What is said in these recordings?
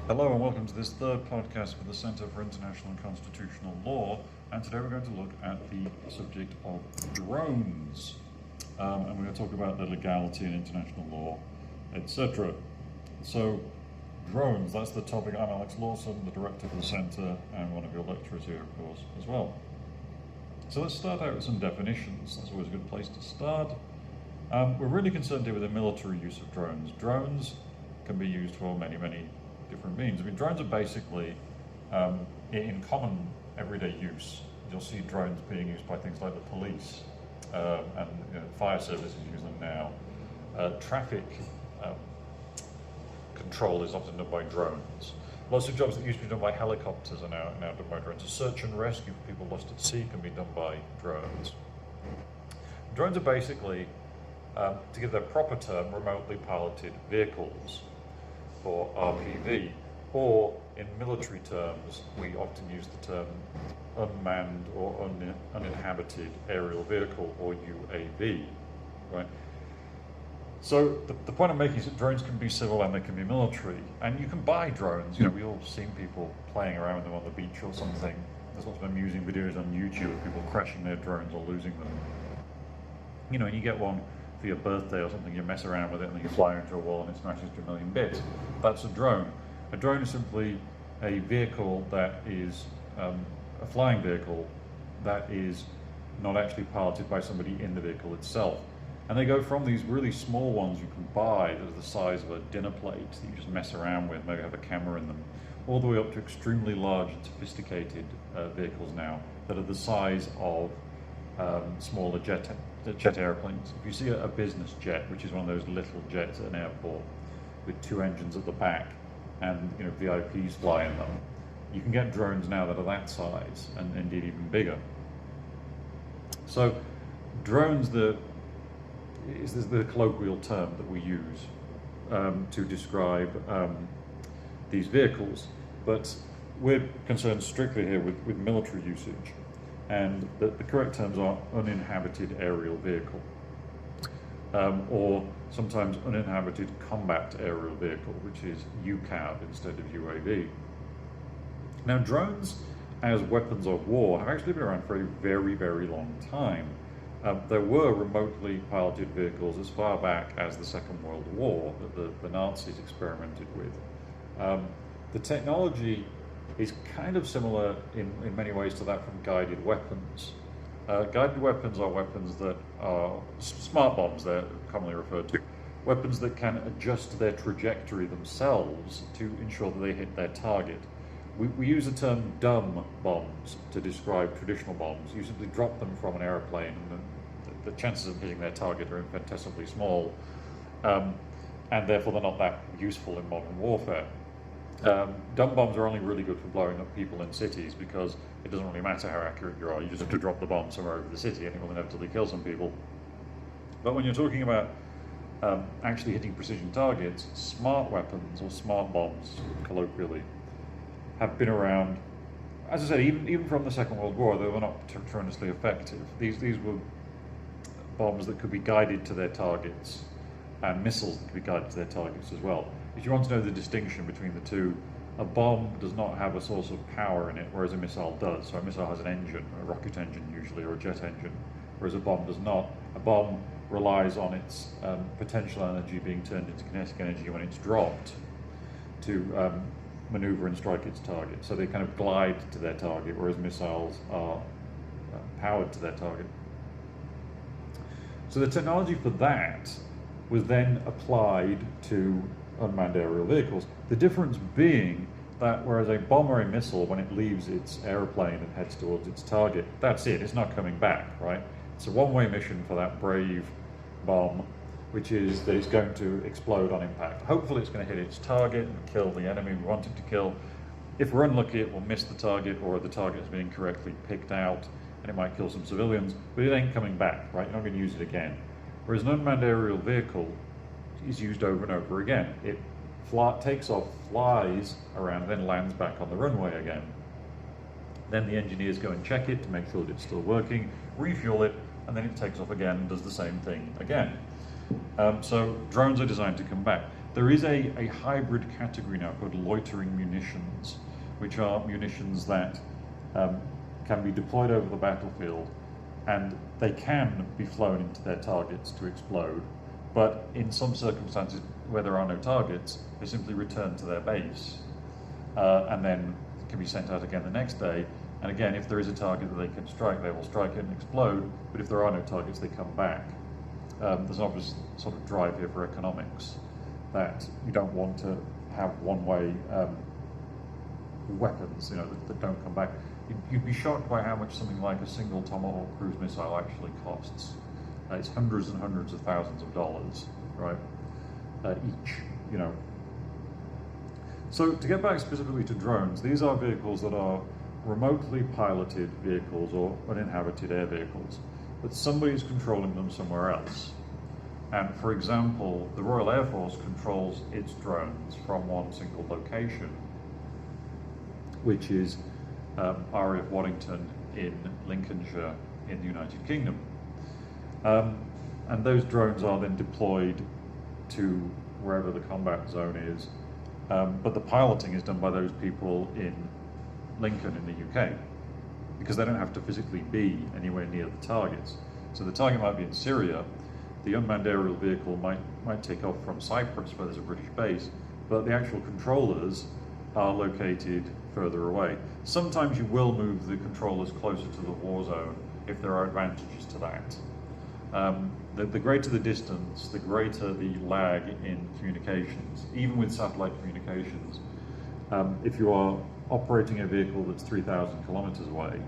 Hello and welcome to this third podcast for the Centre for International and Constitutional Law, and today we're going to look at the subject of drones, and we're going to talk about the legality in international law, etc. So, drones, that's the topic. I'm Alex Lawson, the director of the Centre, and one of your lecturers here, of course, as well. So let's start out with some definitions. That's always a good place to start. We're really concerned here with the military use of drones. Drones can be used for many different means. I mean, drones are basically in common everyday use. You'll see drones being used by things like the police and fire services use them now. Traffic control is often done by drones. Lots of jobs that used to be done by helicopters are now done by drones. A search and rescue for people lost at sea can be done by drones. Drones are basically, to give their proper term, remotely piloted vehicles, or RPV, or in military terms, we often use the term unmanned or uninhabited aerial vehicle, or UAV, right? So the point I'm making is that drones can be civil and they can be military, and you can buy drones. You know, we've all seen people playing around with them on the beach or something. There's lots of amusing videos on YouTube of people crashing their drones or losing them. You know, and you get one for your birthday or something, you mess around with it and then you fly into a wall and it smashes to a million bits. That's a drone. A drone is simply a vehicle that is a flying vehicle that is not actually piloted by somebody in the vehicle itself. And they go from these really small ones you can buy that are the size of a dinner plate that you just mess around with, maybe have a camera in them, all the way up to extremely large and sophisticated vehicles now that are the size of smaller jet airplanes. If you see a business jet, which is one of those little jets at an airport with two engines at the back and VIPs fly in them, you can get drones now that are that size and indeed even bigger. So drones is the colloquial term that we use to describe these vehicles, but we're concerned strictly here with military usage. And the correct terms are uninhabited aerial vehicle, or sometimes uninhabited combat aerial vehicle, which is UCAV instead of UAV. Now, drones as weapons of war have actually been around for a very long time. There were remotely piloted vehicles as far back as the Second World War that the Nazis experimented with. The technology is kind of similar in many ways to that from guided weapons. Guided weapons are weapons that are smart bombs, they're commonly referred to. Weapons that can adjust their trajectory themselves to ensure that they hit their target. We use the term dumb bombs to describe traditional bombs. You simply drop them from an aeroplane and the chances of hitting their target are infinitesimally small, and therefore they're not that useful in modern warfare. Dumb bombs are only really good for blowing up people in cities because it doesn't really matter how accurate you are, you just have to drop the bomb somewhere over the city and it will inevitably kill some people. But when you're talking about actually hitting precision targets, smart weapons, or smart bombs colloquially, have been around, as I said, even from the Second World War, they were not tremendously effective. These were bombs that could be guided to their targets, and missiles that could be guided to their targets as well. If you want to know the distinction between the two, a bomb does not have a source of power in it, whereas a missile does. So a missile has an engine, a rocket engine usually, or a jet engine, whereas a bomb does not. A bomb relies on its potential energy being turned into kinetic energy when it's dropped to maneuver and strike its target. So they kind of glide to their target, whereas missiles are powered to their target. So the technology for that was then applied to unmanned aerial vehicles. The difference being that whereas a bomb or a missile, when it leaves its aeroplane and heads towards its target, that's it, it's not coming back, right? It's a one-way mission for that brave bomb, which is that it's going to explode on impact. Hopefully it's going to hit its target and kill the enemy we want it to kill. If we're unlucky, it will miss the target, or the target has been incorrectly picked out and it might kill some civilians, but it ain't coming back, right? You're not going to use it again. Whereas an unmanned aerial vehicle is used over and over again. It takes off, flies around, then lands back on the runway again. Then the engineers go and check it to make sure that it's still working, refuel it, and then it takes off again and does the same thing again. So drones are designed to come back. There is a hybrid category now called loitering munitions, which are munitions that can be deployed over the battlefield, and they can be flown into their targets to explode, but in some circumstances where there are no targets, they simply return to their base, and then can be sent out again the next day. And again, if there is a target that they can strike, they will strike it and explode, but if there are no targets, they come back. There's an obvious sort of drive here for economics, that you don't want to have one-way weapons, that don't come back. You'd be shocked by how much something like a single Tomahawk cruise missile actually costs. It's hundreds and hundreds of thousands of dollars, right? Each, So to get back specifically to drones, these are vehicles that are remotely piloted vehicles or uninhabited air vehicles, but somebody is controlling them somewhere else. And for example, the Royal Air Force controls its drones from one single location, which is RAF Waddington in Lincolnshire in the United Kingdom. And those drones are then deployed to wherever the combat zone is, but the piloting is done by those people in Lincoln in the UK, because they don't have to physically be anywhere near the targets. So the target might be in Syria, the unmanned aerial vehicle might take off from Cyprus where there's a British base, but the actual controllers are located further away. Sometimes you will move the controllers closer to the war zone if there are advantages to that. The greater the distance, the greater the lag in communications, even with satellite communications. If you are operating a vehicle that's 3,000 kilometers away,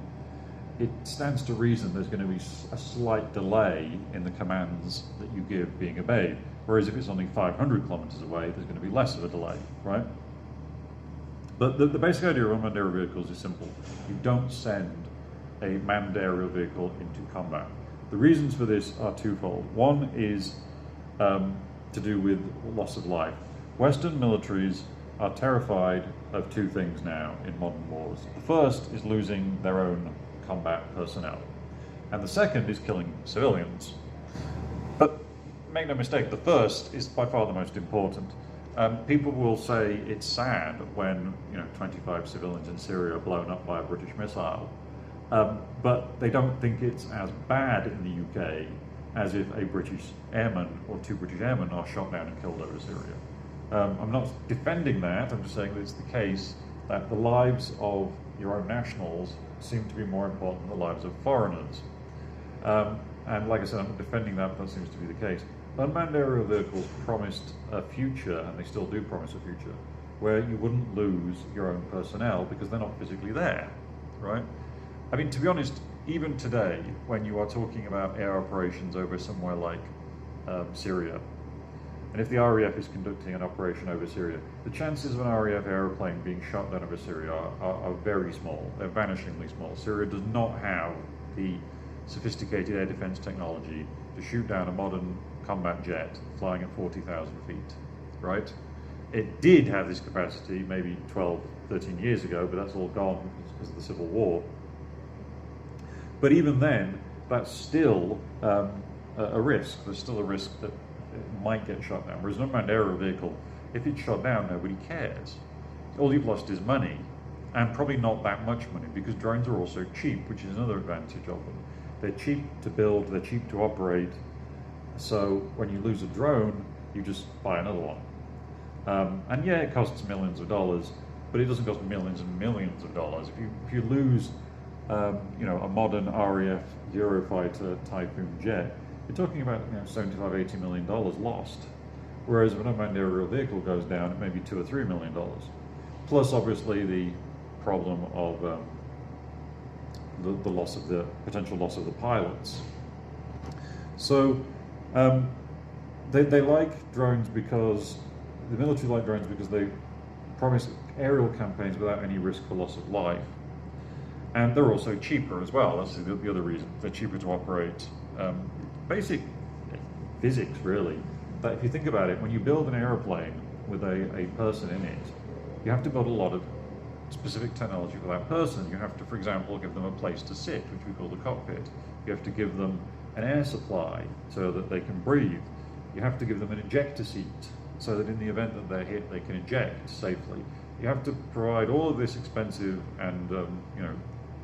it stands to reason there's going to be a slight delay in the commands that you give being obeyed. Whereas if it's only 500 kilometers away, there's going to be less of a delay, right? But the basic idea of unmanned aerial vehicles is simple. You don't send a manned aerial vehicle into combat. The reasons for this are twofold. One is to do with loss of life. Western militaries are terrified of two things now in modern wars. The first is losing their own combat personnel, and the second is killing civilians. But make no mistake, the first is by far the most important. People will say it's sad when 25 civilians in Syria are blown up by a British missile, but they don't think it's as bad in the UK as if a British airman or two British airmen are shot down and killed over Syria. I'm not defending that, I'm just saying that it's the case that the lives of your own nationals seem to be more important than the lives of foreigners. And like I said, I'm not defending that, but that seems to be the case. Unmanned aerial vehicles promised a future, and they still do promise a future, where you wouldn't lose your own personnel because they're not physically there, right? I mean, to be honest, even today, when you are talking about air operations over somewhere like Syria, and if the RAF is conducting an operation over Syria, the chances of an RAF aeroplane being shot down over Syria are very small. They're vanishingly small. Syria does not have the sophisticated air defense technology to shoot down a modern combat jet flying at 40,000 feet, right? It did have this capacity maybe 12, 13 years ago, but that's all gone because of the Civil War. But even then, that's still a risk. There's still a risk that it might get shot down. Whereas an unmanned aerial vehicle, if it's shot down, nobody cares. All you've lost is money, and probably not that much money, because drones are also cheap, which is another advantage of them. They're cheap to build, they're cheap to operate, so when you lose a drone, you just buy another one. And yeah, it costs millions of dollars, but it doesn't cost millions and millions of dollars. If you lose a modern RAF Eurofighter Typhoon jet, you're talking about $75, $80 million lost. Whereas if an unmanned aerial vehicle goes down, it may be $2 or $3 million. Plus, obviously, the problem of the loss of the potential loss of the pilots. So they like drones because the military like drones because they promise aerial campaigns without any risk for loss of life, and they're also cheaper as well. That's the other reason. They're cheaper to operate. Basic physics, really. But if you think about it, when you build an aeroplane with a person in it, you have to build a lot of specific technology for that person. You have to, for example, give them a place to sit, which we call the cockpit. You have to give them an air supply so that they can breathe. You have to give them an ejector seat so that in the event that they're hit, they can eject safely. You have to provide all of this expensive and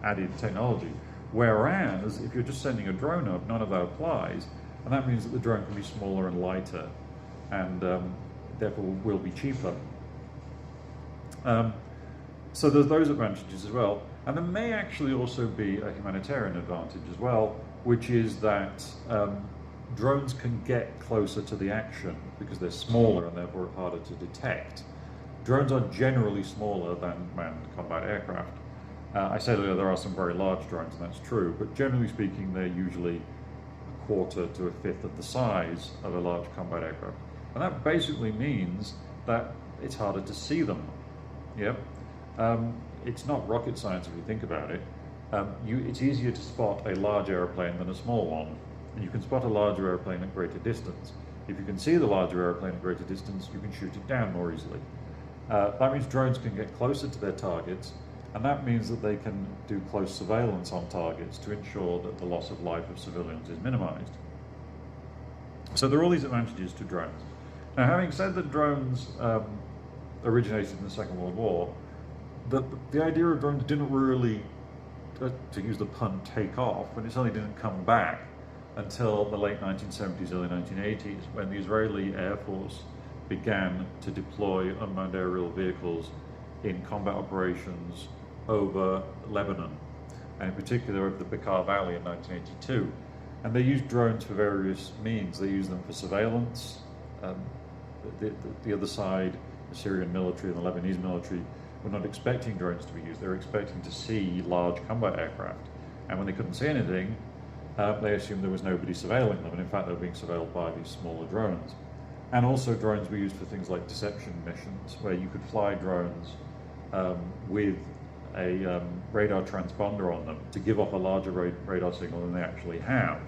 added technology. Whereas if you're just sending a drone up, none of that applies, and that means that the drone can be smaller and lighter, and therefore will be cheaper. So there's those advantages as well. And there may actually also be a humanitarian advantage as well, which is that drones can get closer to the action because they're smaller and therefore harder to detect. Drones are generally smaller than manned combat aircraft. I said earlier there are some very large drones, and that's true, but generally speaking they're usually a quarter to a fifth of the size of a large combat aircraft. And that basically means that it's harder to see them. Yep. It's not rocket science if you think about it. It's easier to spot a large airplane than a small one, and you can spot a larger airplane at greater distance. If you can see the larger airplane at greater distance, you can shoot it down more easily. That means drones can get closer to their targets, and that means that they can do close surveillance on targets to ensure that the loss of life of civilians is minimized. So there are all these advantages to drones. Now, having said that drones originated in the Second World War, the idea of drones didn't really, to use the pun, take off, and it certainly didn't come back until the late 1970s, early 1980s, when the Israeli Air Force began to deploy unmanned aerial vehicles in combat operations over Lebanon, and in particular over the Bekaa Valley in 1982. And they used drones for various means. They used them for surveillance. The other side, the Syrian military and the Lebanese military, were not expecting drones to be used. They were expecting to see large combat aircraft. And when they couldn't see anything, they assumed there was nobody surveilling them. And in fact, they were being surveilled by these smaller drones. And also drones were used for things like deception missions, where you could fly drones with a radar transponder on them to give off a larger radar signal than they actually have.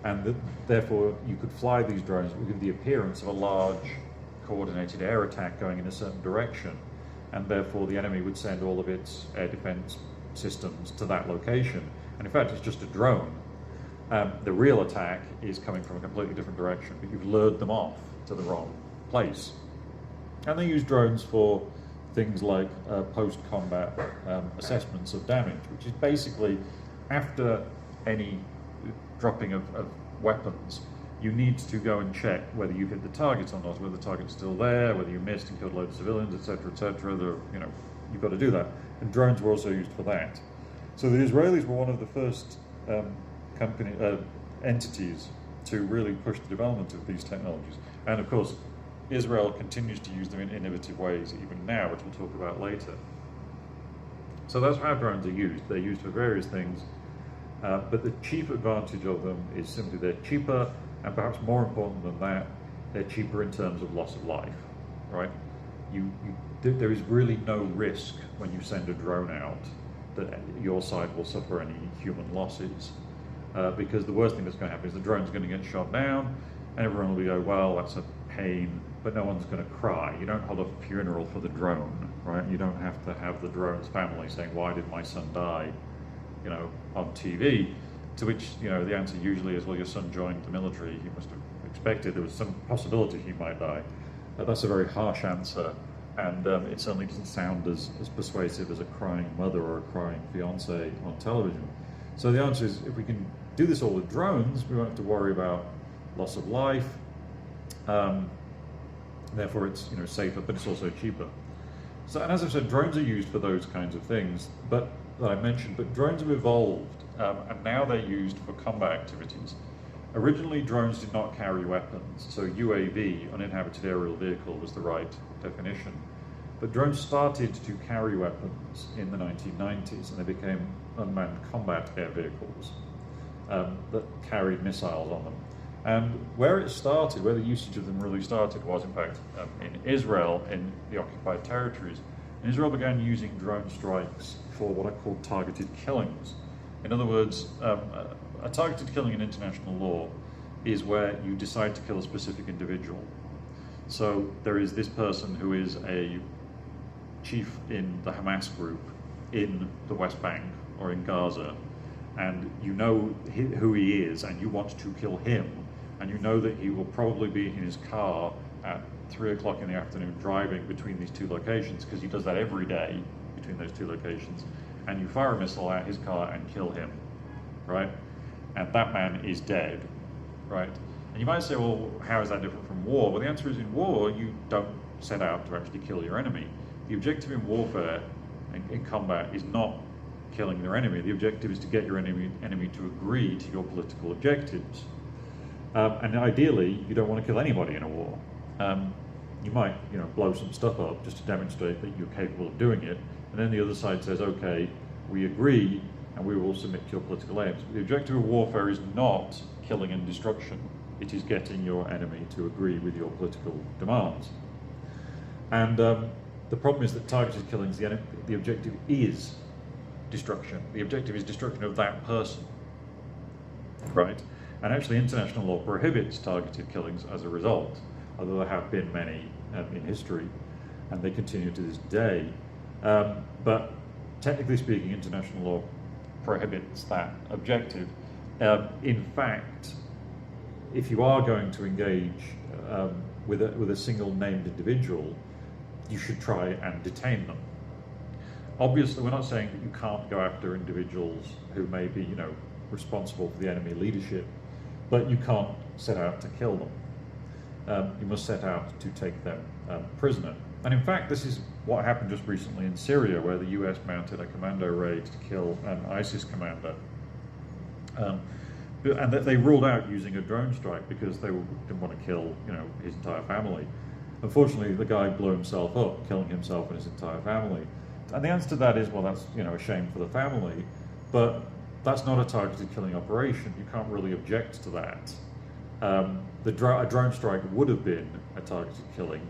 And therefore, you could fly these drones with the appearance of a large coordinated air attack going in a certain direction. And therefore, the enemy would send all of its air defense systems to that location. And in fact, it's just a drone. The real attack is coming from a completely different direction, but you've lured them off to the wrong place. And they use drones for things like post-combat assessments of damage, which is basically after any dropping of weapons, you need to go and check whether you hit the targets or not, whether the target's still there, whether you missed and killed loads of civilians, etc., etc. You've got to do that. And drones were also used for that. So the Israelis were one of the first entities to really push the development of these technologies. And of course, Israel continues to use them in innovative ways even now, which we'll talk about later. So that's how drones are used. They're used for various things, but the chief advantage of them is simply they're cheaper, and perhaps more important than that, they're cheaper in terms of loss of life, right? There is really no risk when you send a drone out that your side will suffer any human losses, because the worst thing that's going to happen is the drone's going to get shot down, and everyone will go, well, that's a pain, but no one's going to cry. You don't hold a funeral for the drone, right? You don't have to have the drone's family saying, why did my son die, on TV? To which, the answer usually is, well, your son joined the military. He must have expected there was some possibility he might die. That's a very harsh answer, and it certainly doesn't sound as persuasive as a crying mother or a crying fiance on television. So the answer is, if we can do this all with drones, we won't have to worry about loss of life. Therefore, it's safer, but it's also cheaper. So, and as I've said, drones are used for those kinds of things, that I mentioned. But drones have evolved, and now they're used for combat activities. Originally, drones did not carry weapons, so UAV, uninhabited aerial vehicle, was the right definition. But drones started to carry weapons in the 1990s, and they became unmanned combat air vehicles that carried missiles on them. And where it started, where the usage of them really started, was in fact in Israel, in the occupied territories. And Israel began using drone strikes for what are called targeted killings. In other words, a targeted killing in international law is where you decide to kill a specific individual. So there is this person who is a chief in the Hamas group in the West Bank or in Gaza, and you know who he is, and you want to kill him, and you know that he will probably be in his car at 3 o'clock in the afternoon driving between these two locations, because he does that every day between those two locations, and you fire a missile at his car and kill him, right? And that man is dead, right? And you might say, well, how is that different from war? Well, the answer is, in war, you don't set out to actually kill your enemy. The objective in warfare, in combat, is not killing their enemy. The objective is to get your enemy to agree to your political objectives. And ideally, you don't want to kill anybody in a war. You might, blow some stuff up just to demonstrate that you're capable of doing it. And then the other side says, okay, we agree, and we will submit to your political aims. The objective of warfare is not killing and destruction. It is getting your enemy to agree with your political demands. And the problem is that targeted killings, the objective is destruction. The objective is destruction of that person, right? And actually international law prohibits targeted killings as a result, although there have been many in history, and they continue to this day. But technically speaking, international law prohibits that objective. In fact, if you are going to engage with a single named individual, you should try and detain them. Obviously, we're not saying that you can't go after individuals who may be, responsible for the enemy leadership, but you can't set out to kill them. You must set out to take them prisoner. And in fact, this is what happened just recently in Syria, where the US mounted a commando raid to kill an ISIS commander. And that they ruled out using a drone strike because they didn't want to kill, his entire family. Unfortunately, the guy blew himself up, killing himself and his entire family. And the answer to that is, well, that's a shame for the family, but that's not a targeted killing operation. You can't really object to that. A drone strike would have been a targeted killing.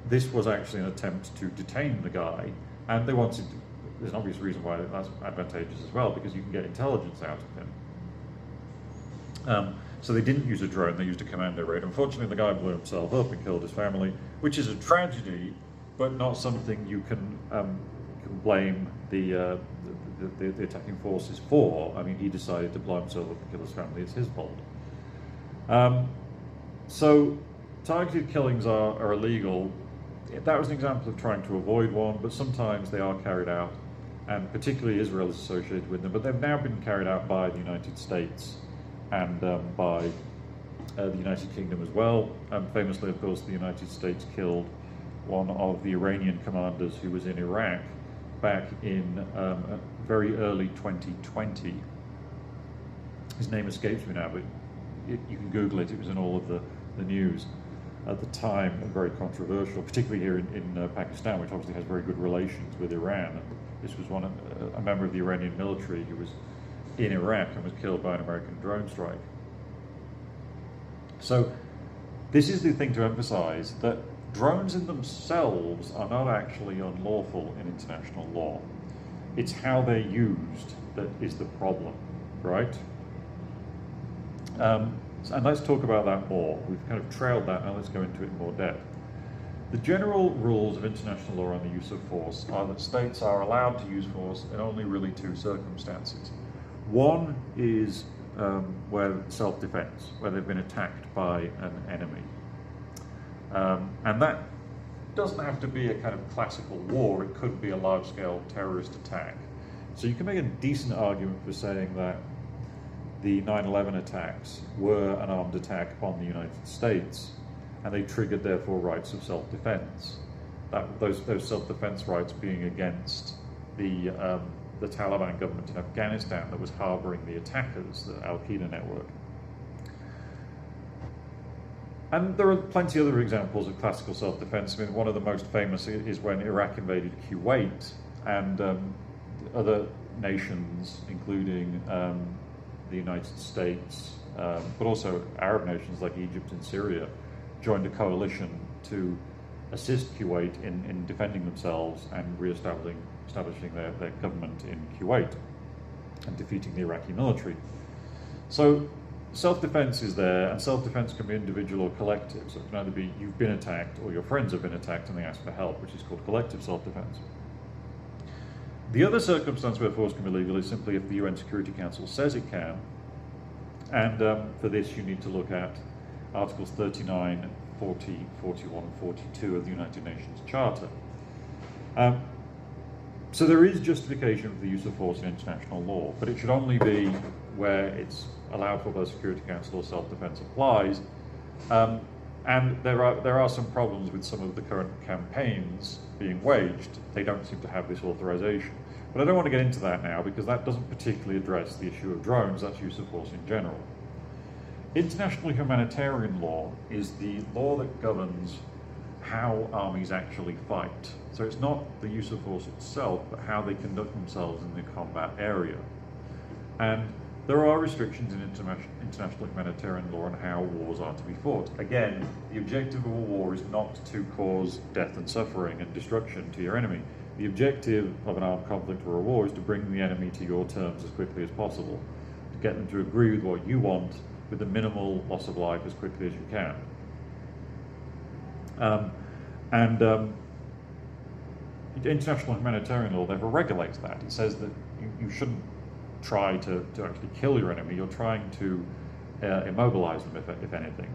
This was actually an attempt to detain the guy, and they wanted. There's an obvious reason why that's advantageous as well, because you can get intelligence out of him. So they didn't use a drone; they used a commando raid. Unfortunately, the guy blew himself up and killed his family, which is a tragedy, but not something you can blame the attacking forces for. I mean, he decided to blow himself up and kill his family. It's his fault. So targeted killings are illegal. That was an example of trying to avoid one, but sometimes they are carried out, and particularly Israel is associated with them. But they've now been carried out by the United States and by the United Kingdom as well. Famously, of course, the United States killed one of the Iranian commanders who was in Iraq back in very early 2020. His name escapes me now, but you can Google it. It was in all of the news at the time, and very controversial, particularly here in Pakistan, which obviously has very good relations with Iran. This was a member of the Iranian military who was in Iraq and was killed by an American drone strike. So this is the thing to emphasize, that drones in themselves are not actually unlawful in international law. It's how they're used that is the problem, right? And let's talk about that more. We've kind of trailed that, now let's go into it in more depth. The general rules of international law on the use of force are that states are allowed to use force in only really two circumstances. One is where self-defense, where they've been attacked by an enemy. And that doesn't have to be a kind of classical war, it could be a large-scale terrorist attack. So you can make a decent argument for saying that the 9/11 attacks were an armed attack upon the United States, and they triggered, therefore, rights of self-defense. Those self-defense rights being against the Taliban government in Afghanistan that was harboring the attackers, the Al-Qaeda network. And there are plenty of other examples of classical self-defense. I mean, one of the most famous is when Iraq invaded Kuwait, and other nations, including the United States, but also Arab nations like Egypt and Syria, joined a coalition to assist Kuwait in defending themselves and establishing their government in Kuwait and defeating the Iraqi military. So self-defense is there, and self-defense can be individual or collective. So it can either be you've been attacked or your friends have been attacked and they ask for help, which is called collective self-defense. The other circumstance where force can be legal is simply if the UN Security Council says it can, and for this you need to look at Articles 39, 40, 41, and 42 of the United Nations Charter. So there is justification for the use of force in international law, but it should only be where it's allowed for by the Security Council or self-defense applies. And there are some problems with some of the current campaigns being waged. They don't seem to have this authorization. But I don't want to get into that now because that doesn't particularly address the issue of drones, that's use of force in general. International humanitarian law is the law that governs how armies actually fight. So it's not the use of force itself, but how they conduct themselves in the combat area. And there are restrictions in international humanitarian law on how wars are to be fought. Again, the objective of a war is not to cause death and suffering and destruction to your enemy. The objective of an armed conflict or a war is to bring the enemy to your terms as quickly as possible, to get them to agree with what you want with the minimal loss of life as quickly as you can. International humanitarian law therefore regulates that. It says that you shouldn't try to actually kill your enemy. You're trying to immobilize them, if anything.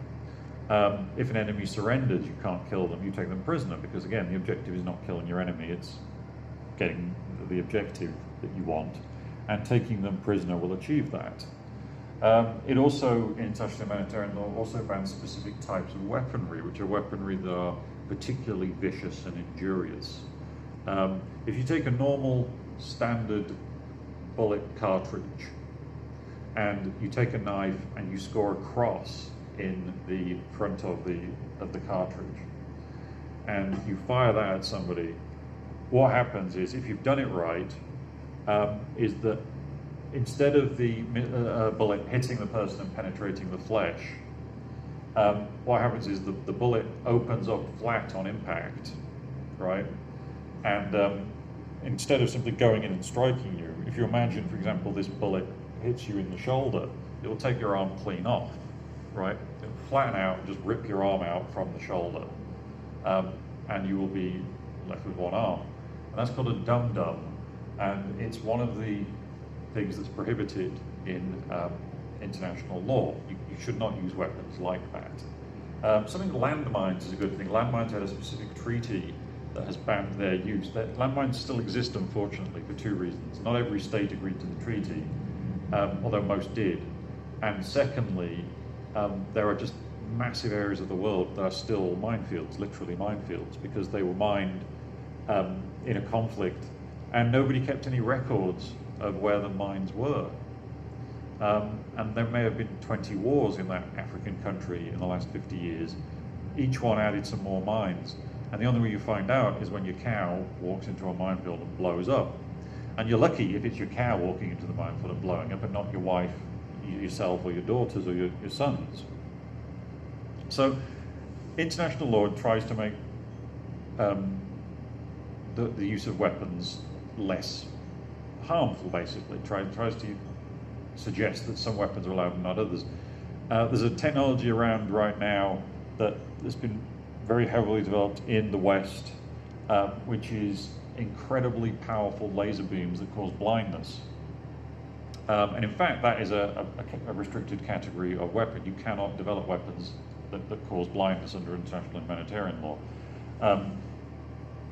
If an enemy surrenders, you can't kill them, you take them prisoner, because again, the objective is not killing your enemy, it's getting the objective that you want, and taking them prisoner will achieve that. It also, in international humanitarian law, also bans specific types of weaponry, which are weaponry that are particularly vicious and injurious. If you take a normal, standard bullet cartridge, and you take a knife and you score a cross in the front of the cartridge, and you fire that at somebody, what happens is, if you've done it right, is that instead of the bullet hitting the person and penetrating the flesh, what happens is the bullet opens up flat on impact, right? And instead of simply going in and striking you, if you imagine, for example, this bullet hits you in the shoulder, it will take your arm clean off, right? It'll flatten out and just rip your arm out from the shoulder, and you will be left with one arm. And that's called a dum-dum, and it's one of the things that's prohibited in international law. You should not use weapons like that. Something landmines is a good thing. Landmines had a specific treaty that has banned their use. Landmines still exist, unfortunately, for two reasons. Not every state agreed to the treaty, although most did. And secondly, there are just massive areas of the world that are still minefields, literally minefields, because they were mined in a conflict, and nobody kept any records of where the mines were. And there may have been 20 wars in that African country in the last 50 years. Each one added some more mines. And the only way you find out is when your cow walks into a minefield and blows up. And you're lucky if it's your cow walking into the minefield and blowing up, and not your wife, yourself, or your daughters, or your sons. So international law tries to make the use of weapons less harmful, basically. Tries to suggest that some weapons are allowed and not others. There's a technology around right now that has been very heavily developed in the West, which is incredibly powerful laser beams that cause blindness. And in fact, that is a restricted category of weapon. You cannot develop weapons that cause blindness under international humanitarian law.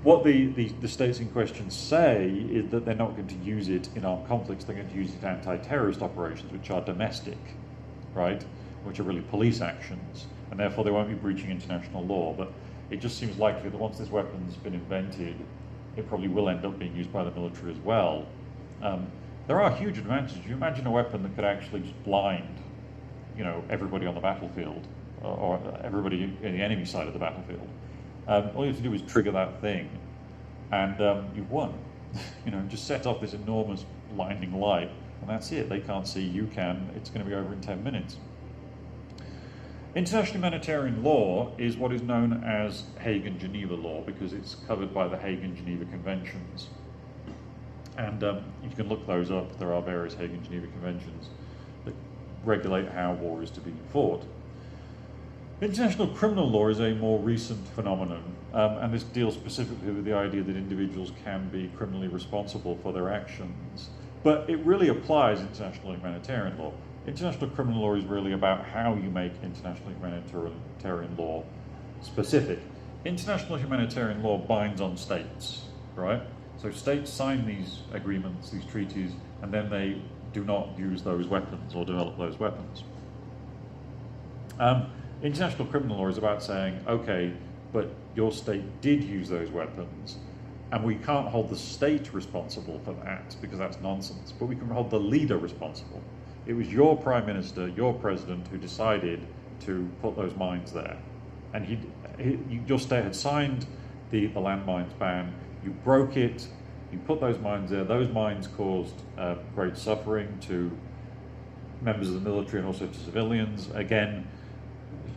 What the states in question say is that they're not going to use it in armed conflicts, they're going to use it in anti-terrorist operations, which are domestic, right? Which are really police actions, and therefore they won't be breaching international law. But it just seems likely that once this weapon's been invented, it probably will end up being used by the military as well. There are huge advantages. You imagine a weapon that could actually just blind, everybody on the battlefield, or everybody in the enemy side of the battlefield. All you have to do is trigger that thing, and you've won. Just set off this enormous blinding light, and that's it. They can't see, you can. It's going to be over in 10 minutes. International humanitarian law is what is known as Hague and Geneva law, because it's covered by the Hague and Geneva Conventions. And you can look those up. There are various Hague and Geneva Conventions that regulate how war is to be fought. International criminal law is a more recent phenomenon, and this deals specifically with the idea that individuals can be criminally responsible for their actions. But it really applies international humanitarian law. International criminal law is really about how you make international humanitarian law specific. International humanitarian law binds on states, right? So states sign these agreements, these treaties, and then they do not use those weapons or develop those weapons. International criminal law is about saying, okay, but your state did use those weapons, and we can't hold the state responsible for that because that's nonsense, but we can hold the leader responsible. It was your prime minister, your president, who decided to put those mines there. And your state had signed the landmines ban, you broke it, you put those mines there. Those mines caused great suffering to members of the military and also to civilians. Again,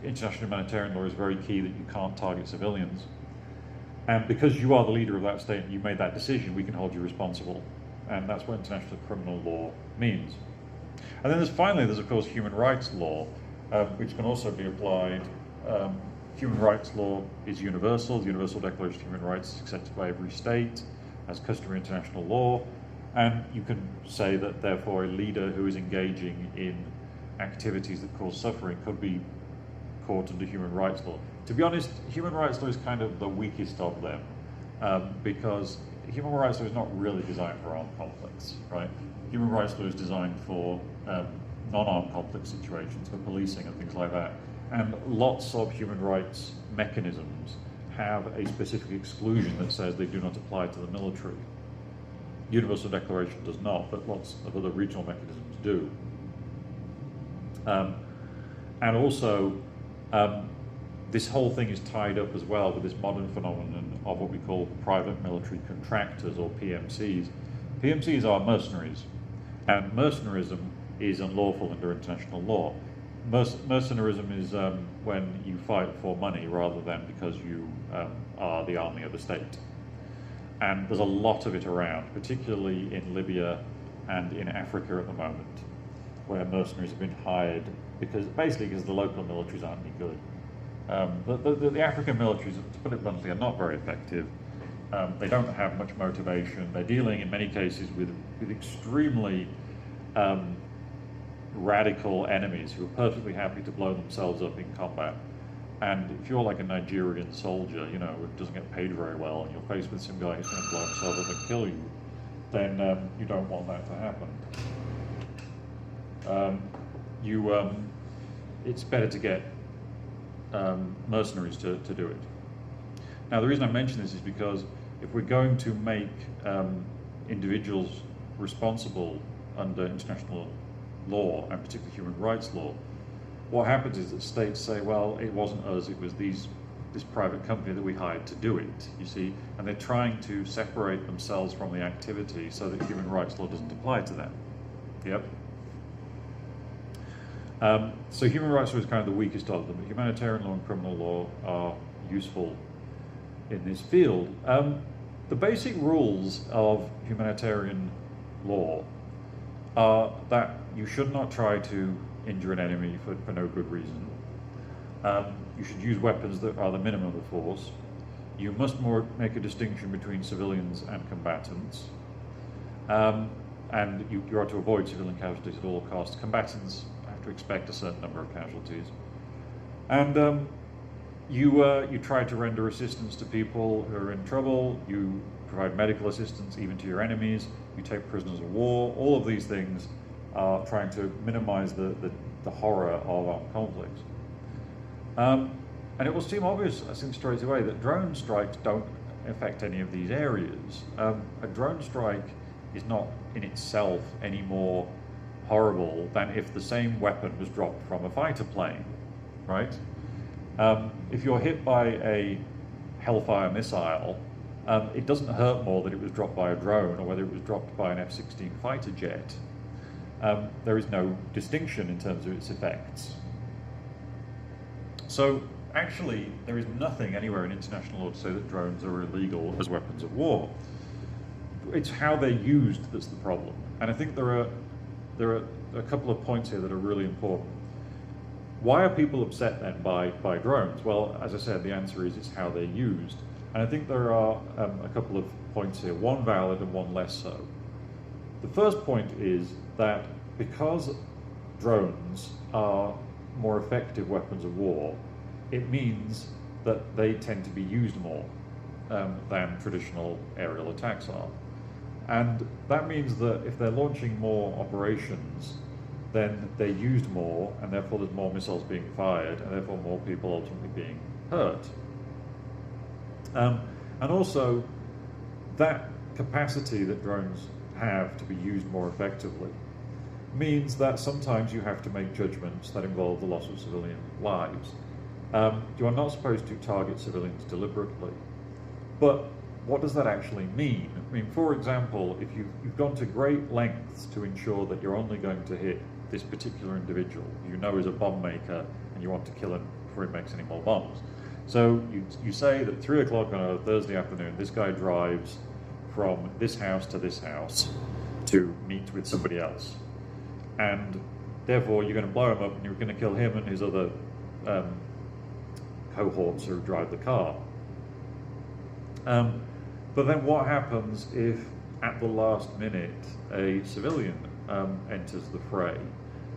international humanitarian law is very key that you can't target civilians. And because you are the leader of that state and you made that decision, we can hold you responsible. And that's what international criminal law means. And then finally, there's of course human rights law, which can also be applied. Human rights law is universal. The Universal Declaration of Human Rights is accepted by every state as customary international law. And you can say that therefore a leader who is engaging in activities that cause suffering could be caught under human rights law. To be honest, human rights law is kind of the weakest of them, because human rights law is not really designed for armed conflicts, right? Human rights law is designed for non-armed conflict situations, for policing and things like that. And lots of human rights mechanisms have a specific exclusion that says they do not apply to the military. Universal Declaration does not, but lots of other regional mechanisms do. And also, this whole thing is tied up as well with this modern phenomenon of what we call private military contractors, or PMCs. PMCs are mercenaries, and mercenarism is unlawful under international law. Mercenarism is when you fight for money rather than because you are the army of the state. And there's a lot of it around, particularly in Libya and in Africa at the moment, where mercenaries have been hired because the local militaries aren't any good. The African militaries, to put it bluntly, are not very effective. They don't have much motivation. They're dealing in many cases with extremely radical enemies who are perfectly happy to blow themselves up in combat. And if you're like a Nigerian soldier, you know, who doesn't get paid very well, and you're faced with some guy who's going to blow himself up and kill you, then you don't want that to happen. It's better to get mercenaries to do it. Now, the reason I mention this is because if we're going to make individuals responsible under international law, and particularly human rights law, what happens is that states say, well, it wasn't us, it was this private company that we hired to do it, you see, and they're trying to separate themselves from the activity so that human rights law doesn't apply to them. Yep. So human rights law is kind of the weakest of them, but humanitarian law and criminal law are useful in this field. The basic rules of humanitarian law are that you should not try to injure an enemy for no good reason. You should use weapons that are the minimum of force. You must make a distinction between civilians and combatants. And you are to avoid civilian casualties at all costs. Combatants have to expect a certain number of casualties. And you try to render assistance to people who are in trouble. You provide medical assistance even to your enemies. You take prisoners of war. All of these things are trying to minimize the horror of armed conflicts. And it will seem obvious, I think, straight away that drone strikes don't affect any of these areas. A drone strike is not in itself any more horrible than if the same weapon was dropped from a fighter plane, right? If you're hit by a Hellfire missile, it doesn't hurt more that it was dropped by a drone or whether it was dropped by an F-16 fighter jet. There is no distinction in terms of its effects. So actually, there is nothing anywhere in international law to say that drones are illegal as weapons of war. It's how they're used that's the problem. And I think there are a couple of points here that are really important. Why are people upset then by drones? Well, as I said, the answer is it's how they're used. And I think there are a couple of points here, one valid and one less so. The first point is that because drones are more effective weapons of war, it means that they tend to be used more than traditional aerial attacks are. And that means that if they're launching more operations, then they're used more, and therefore there's more missiles being fired, and therefore more people ultimately being hurt. And also, that capacity that drones have to be used more effectively means that sometimes you have to make judgments that involve the loss of civilian lives. You are not supposed to target civilians deliberately. But what does that actually mean? I mean, for example, if you've gone to great lengths to ensure that you're only going to hit this particular individual you know is a bomb maker, and you want to kill him before he makes any more bombs. So you say that 3 o'clock on a Thursday afternoon, this guy drives from this house to this house to meet with somebody else. And therefore you're going to blow him up, and you're going to kill him and his other cohorts who drive the car. But then what happens if at the last minute a civilian enters the fray,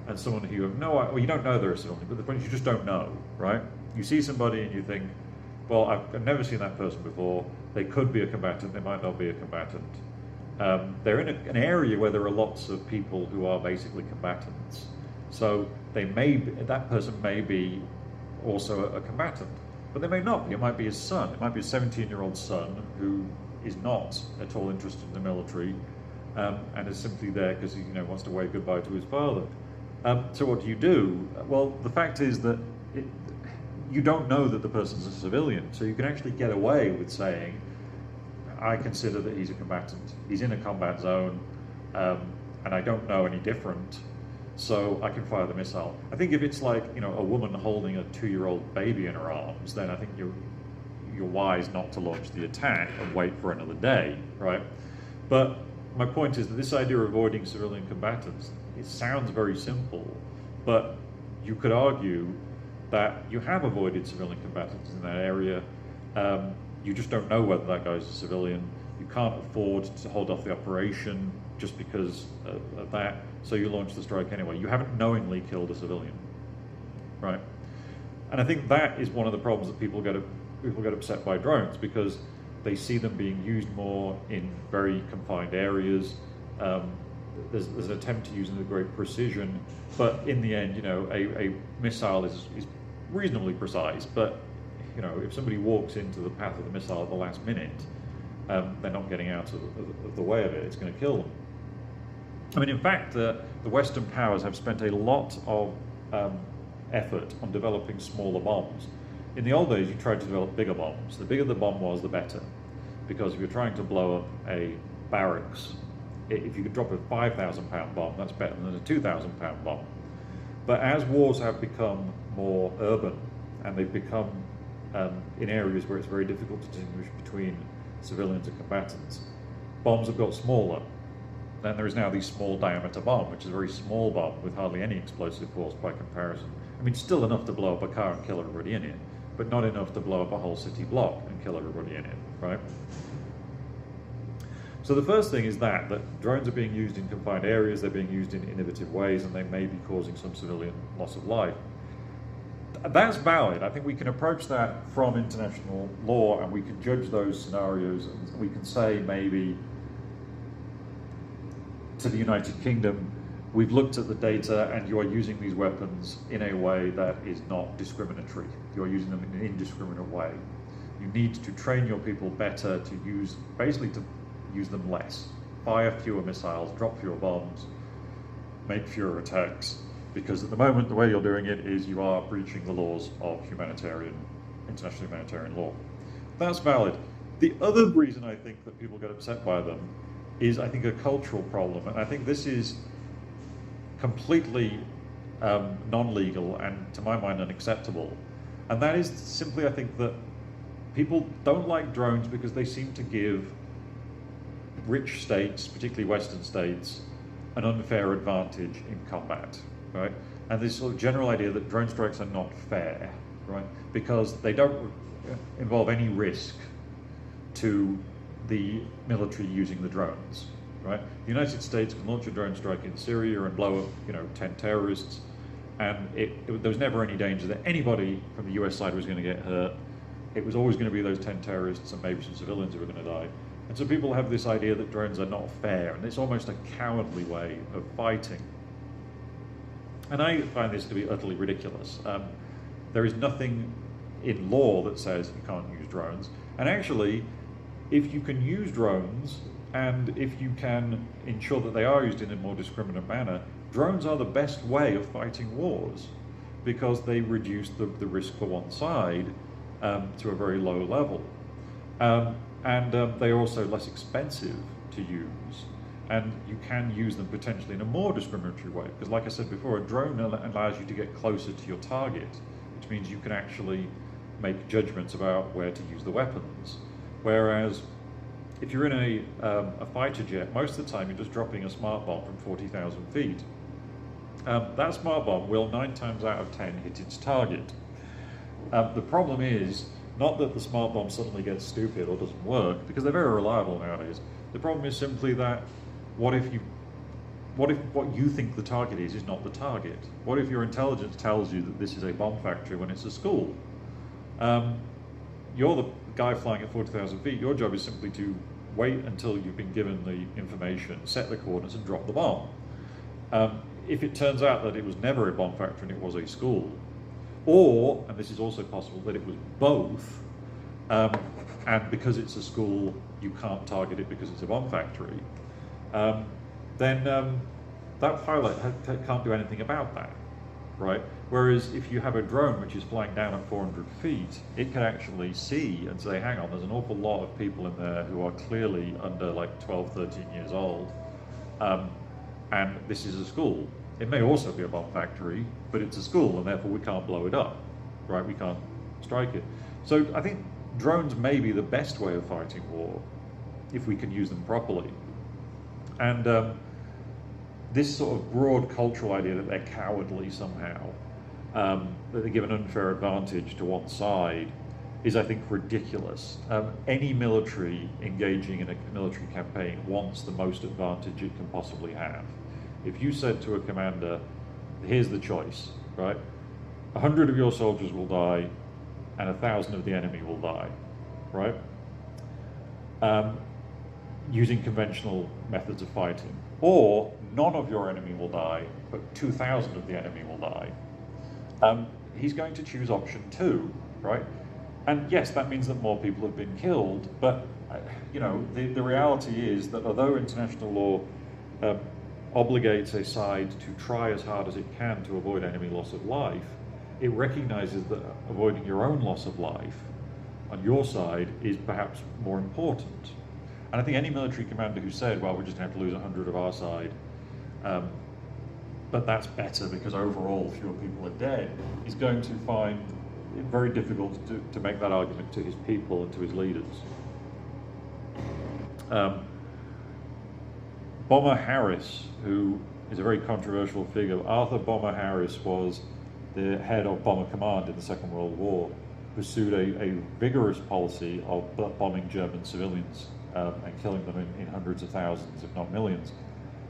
and someone who you have no idea, well, you don't know they're a civilian, but the point is you just don't know, right? You see somebody and you think, well, I've never seen that person before, they could be a combatant, they might not be a combatant. They're in an area where there are lots of people who are basically combatants. So that person may be also a combatant, but they may not be. It might be his son. It might be a 17-year-old son who is not at all interested in the military and is simply there because he wants to wave goodbye to his father. So what do you do? Well, the fact is that you don't know that the person's a civilian, so you can actually get away with saying, I consider that he's a combatant. He's in a combat zone, and I don't know any different, so I can fire the missile. I think if it's like a woman holding a 2-year-old baby in her arms, then I think you're wise not to launch the attack and wait for another day, right? But my point is that this idea of avoiding civilian combatants, it sounds very simple, but you could argue that you have avoided civilian combatants in that area. You just don't know whether that guy's a civilian. You can't afford to hold off the operation just because of that, so you launch the strike anyway. You haven't knowingly killed a civilian, right? And I think that is one of the problems that people get upset by drones, because they see them being used more in very confined areas. There's an attempt to use them with great precision, but in the end, a missile is reasonably precise, but if somebody walks into the path of the missile at the last minute, they're not getting out of the way of it. It's going to kill them. I mean, in fact, the Western powers have spent a lot of effort on developing smaller bombs. In the old days, you tried to develop bigger bombs. The bigger the bomb was, the better, because if you're trying to blow up a barracks, if you could drop a 5,000-pound bomb, that's better than a 2,000-pound bomb. But as wars have become more urban, and they've become in areas where it's very difficult to distinguish between civilians and combatants, bombs have got smaller. Then there is now the small diameter bomb, which is a very small bomb with hardly any explosive force by comparison. I mean, still enough to blow up a car and kill everybody in it, but not enough to blow up a whole city block and kill everybody in it, right? So the first thing is that drones are being used in confined areas, they're being used in innovative ways, and they may be causing some civilian loss of life. That's valid. I think we can approach that from international law, and we can judge those scenarios, and we can say maybe to the United Kingdom, we've looked at the data and you are using these weapons in a way that is not discriminatory. You're using them in an indiscriminate way. You need to train your people better to use them less. Fire fewer missiles, drop fewer bombs, make fewer attacks, because at the moment the way you're doing it is you are breaching the laws of international humanitarian law. That's valid. The other reason I think that people get upset by them is, I think, a cultural problem, and I think this is completely non-legal and, to my mind, unacceptable. And that is simply, I think, that people don't like drones because they seem to give rich states, particularly Western states, an unfair advantage in combat, right? And this sort of general idea that drone strikes are not fair, right? Because they don't involve any risk to the military using the drones, right? The United States can launch a drone strike in Syria and blow up, 10 terrorists, and there was never any danger that anybody from the US side was going to get hurt. it was always going to be those 10 terrorists and maybe some civilians who were going to die. And so people have this idea that drones are not fair, and it's almost a cowardly way of fighting. And I find this to be utterly ridiculous. There is nothing in law that says you can't use drones. And actually, if you can use drones, and if you can ensure that they are used in a more discriminate manner, drones are the best way of fighting wars, because they reduce the risk for one side to a very low level. And they are also less expensive to use, and you can use them potentially in a more discriminatory way, because like I said before, a drone allows you to get closer to your target, which means you can actually make judgments about where to use the weapons. Whereas if you're in a fighter jet, most of the time you're just dropping a smart bomb from 40,000 feet. That smart bomb will 9 times out of 10 hit its target. The problem is not that the smart bomb suddenly gets stupid or doesn't work, because they're very reliable nowadays. The problem is simply that what if what you think the target is not the target? What if your intelligence tells you that this is a bomb factory when it's a school? You're the guy flying at 40,000 feet. Your job is simply to wait until you've been given the information, set the coordinates, and drop the bomb. If it turns out that it was never a bomb factory and it was a school, or, and this is also possible, that it was both, and because it's a school, you can't target it because it's a bomb factory, then that pilot can't do anything about that, right? Whereas if you have a drone which is flying down at 400 feet, it can actually see and say, hang on, there's an awful lot of people in there who are clearly under like 12, 13 years old, and this is a school. It may also be a bomb factory, but it's a school, and therefore we can't blow it up, right? We can't strike it. So I think drones may be the best way of fighting war if we can use them properly. And this sort of broad cultural idea that they're cowardly somehow, that they give an unfair advantage to one side, is, I think, ridiculous. Any military engaging in a military campaign wants the most advantage it can possibly have. If you said to a commander, here's the choice, right? 100 of your soldiers will die and 1,000 of the enemy will die, right? Using conventional methods of fighting. Or none of your enemy will die, but 2,000 of the enemy will die. He's going to choose option 2, right? And yes, that means that more people have been killed, but you know, the reality is that although international law obligates a side to try as hard as it can to avoid enemy loss of life, it recognizes that avoiding your own loss of life on your side is perhaps more important. And I think any military commander who said, well, we're just going to have to lose 100 of our side, but that's better because overall fewer people are dead, is going to find it very difficult to make that argument to his people and to his leaders. Bomber Harris, who is a very controversial figure, Arthur Bomber Harris was the head of Bomber Command in the Second World War, pursued a vigorous policy of bombing German civilians and killing them in hundreds of thousands, if not millions.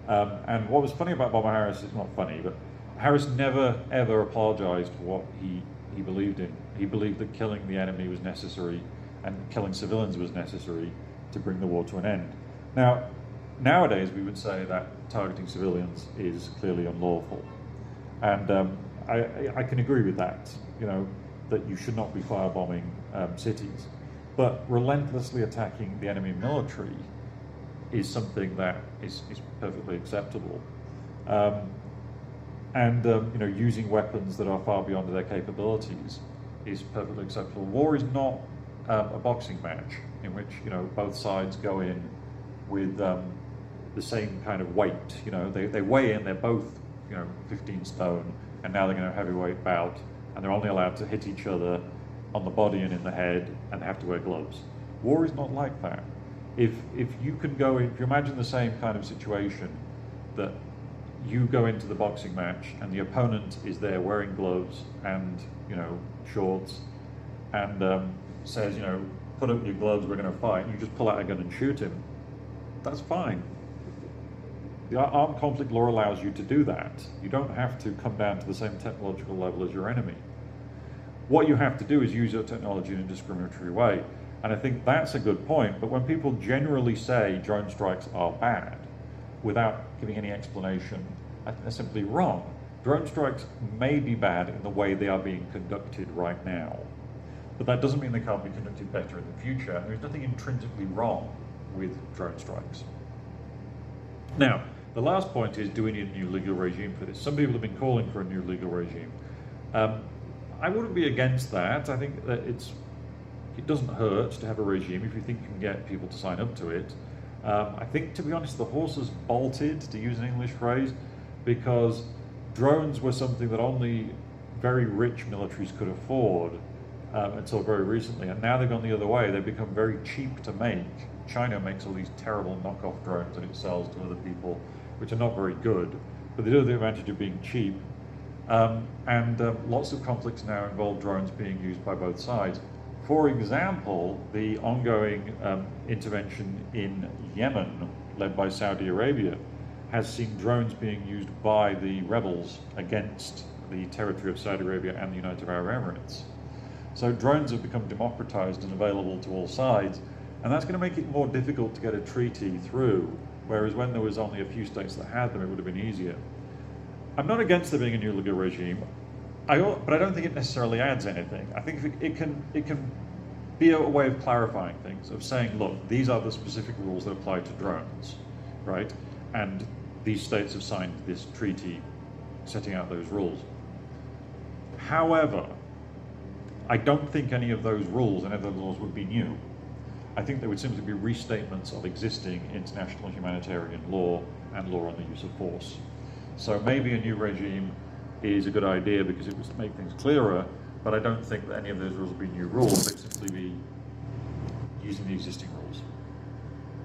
And what was funny about Bomber Harris, it's not funny, but Harris never ever apologized for what he believed in. He believed that killing the enemy was necessary and killing civilians was necessary to bring the war to an end. Now, nowadays we would say that targeting civilians is clearly unlawful. And I can agree with that, you know, that you should not be firebombing cities. But relentlessly attacking the enemy military is something that is perfectly acceptable. You know, using weapons that are far beyond their capabilities is perfectly acceptable. War is not a boxing match in which, you know, both sides go in with the same kind of weight. You know, they weigh in, they're both, you know, 15 stone, and now they're going to have a heavyweight bout, and they're only allowed to hit each other on the body and in the head, and they have to wear gloves. War is not like that. If you can go in, if you imagine the same kind of situation, that you go into the boxing match and the opponent is there wearing gloves and, you know, shorts, and says, you know, put up your gloves, we're going to fight, and you just pull out a gun and shoot him, that's fine. The armed conflict law allows you to do that. You don't have to come down to the same technological level as your enemy. What you have to do is use your technology in a discriminatory way. And I think that's a good point, but when people generally say drone strikes are bad, without giving any explanation, I think they're simply wrong. Drone strikes may be bad in the way they are being conducted right now, but that doesn't mean they can't be conducted better in the future, and there's nothing intrinsically wrong with drone strikes. Now, the last point is, do we need a new legal regime for this? Some people have been calling for a new legal regime. I wouldn't be against that. I think that it doesn't hurt to have a regime if you think you can get people to sign up to it. I think, to be honest, the horse has bolted, to use an English phrase, because drones were something that only very rich militaries could afford until very recently, and now they've gone the other way. They've become very cheap to make. China makes all these terrible knockoff drones that it sells to other people, which are not very good, but they do have the advantage of being cheap. Lots of conflicts now involve drones being used by both sides. For example, the ongoing intervention in Yemen, led by Saudi Arabia, has seen drones being used by the rebels against the territory of Saudi Arabia and the United Arab Emirates. So drones have become democratized and available to all sides, and that's going to make it more difficult to get a treaty through, whereas when there was only a few states that had them, it would have been easier. I'm not against there being a new legal regime, but I don't think it necessarily adds anything. I think it can be a way of clarifying things, of saying, look, these are the specific rules that apply to drones, right? And these states have signed this treaty setting out those rules. However, I don't think any of those rules and other laws would be new. I think they would simply be restatements of existing international humanitarian law and law on the use of force. So maybe a new regime is a good idea because it would make things clearer, but I don't think that any of those rules would be new rules. They'd simply be using the existing rules.